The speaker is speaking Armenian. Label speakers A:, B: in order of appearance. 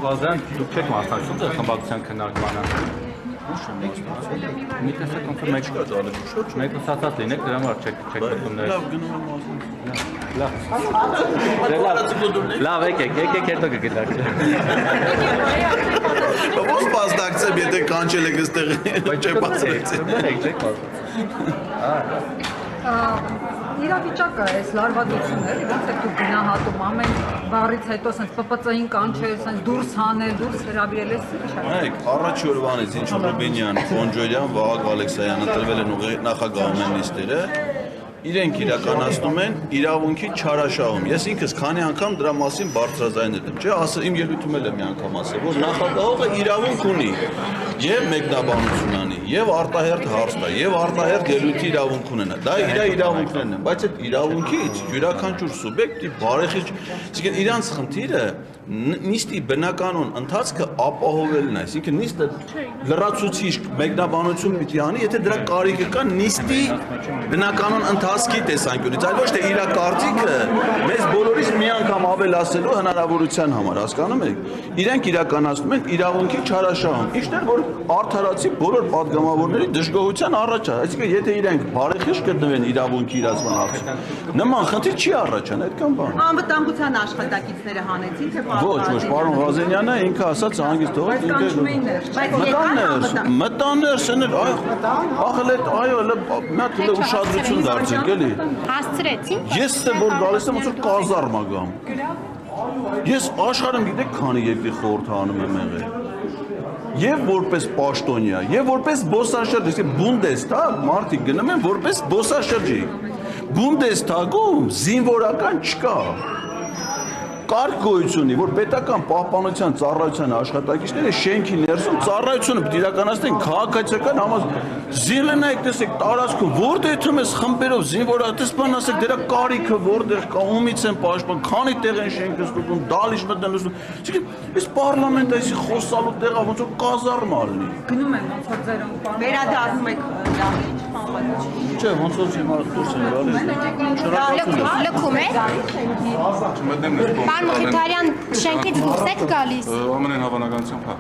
A: Ղազարյան դուք չեք մասնակցում դեռ խմբակցության քննարկմանը։ Մի տեսակ ոնց որ մեկ ուսացած լինեք, դրա համար չեք մտնում ներ։
B: Լավ գնում եմ ասում։
A: Լավ, եկեք հետո կգիտակ։
B: Ո՞ց բացնակցեմ, եթե կանչել եք այստեղ չէ բացնակցել։
A: Չեք
C: Իրավիճակը այս լարվածությունները ոնց է դուք գնահատում ամեն բառից հետո sense PPC-ին կանչել, sense դուրս հանել, դուրս հրավիրել էս ինչ է։
B: Այք առաջի օրվանից ինչ Ռուբինյան, Ֆոնջոյյան, Վահագ Ալեքսայանը ընտրվել են նախագահային նիստերը, իրենք իրականացնում են իրավունքի չարաշահում։ Ես ինքս քանի անգամ դրա մասին բարձրաձայնել եմ, չէ՞, իմ ելույթում էլ եմ մի անգամ ասել, որ նախագահողը իրավունք ունի եւ մեկնաբանություն անի, եւ արտահերթ հարց տա, եւ արտահերթ ելույթի իրավունք ունենա։ Դա իր իրավունքներն են, բայց այդ իրավունքից յուրաքանչյուր սուբյեկտի բարեխիղճ, այսինքն իրանց խնդիրը նիստի բնականon ընթացքը ապահովելն է, այսինքն նիստը լրացուցիչ մեկնաբանություն պիտի անի, եթե դրա կարիքը կա նիստի բնականon ընթացքի տեսանկյունից, այլ ոչ թե իր կարծիքը մեզ բոլորիս մի անգամ ավելացելու հնարավորության համար, հասկանում եք։ Իրենք իրականացնում են իրավունքի չարաշահում, ինչն է որ արդարացի բոլոր падգամավորների դժգոհության առաջ է, այսինքն եթե իրենք բարեխիղճ գտնվեն իրավունքի իրացման հարցում, նման խնդիր չի առաջան, այդքան բան։
D: Անվտանգության աշխատակիցները հանեցին, թե
B: Ոչ, պարոն Ղազենյանը ինքը ասաց հանգիստ թողեք մտաներ սենել, ախել այդ այո, մատ ուշադրություն դարձեք էլի։
E: Հասցրեցին։
B: Ես որ գալիս եմ ոնց որ կազարմա գամ։ Ես աշխարհում գիտեք քանի երկրի խորհրդանում եմ եղել։ Եվ որպես պաշտոնյա, եւ որպես զբոսաշրջիկ, իսկ Բունդեսթագ մարդիկ գնում են որպես զբոսաշրջիկ։ Բունդեսթագում զինվորական չկա։ Կարգ գոյություն ունի, որ պետական պահպանության ծառայության աշխատակիցները շենքի ներսում ծառայությունը պետք է իրականացնեն քաղաքացիական զինվորնայեք տեսեք տարածքում որտեղ թվում է խմբերով զինվորատես բան ասեք դրա կարիքը որտեղ կա ումից են պաշտպան քանի տեղ են շենքը ստուգում դալիճ մտնել իսկ այս պարլամենտը այսի խոսալու տեղը ոնց որ կազարմա լինի
C: Գնում են ոնց որ ձեր
D: վերադառնում եք լավիճ
B: չէ ոնց որ հիմա դուրս են գալիս
E: Լքում է։ Պարոն Մխիթարյան, շենքից դուրս եք գալիս։
F: Ամենայն հավանականությամբ հա։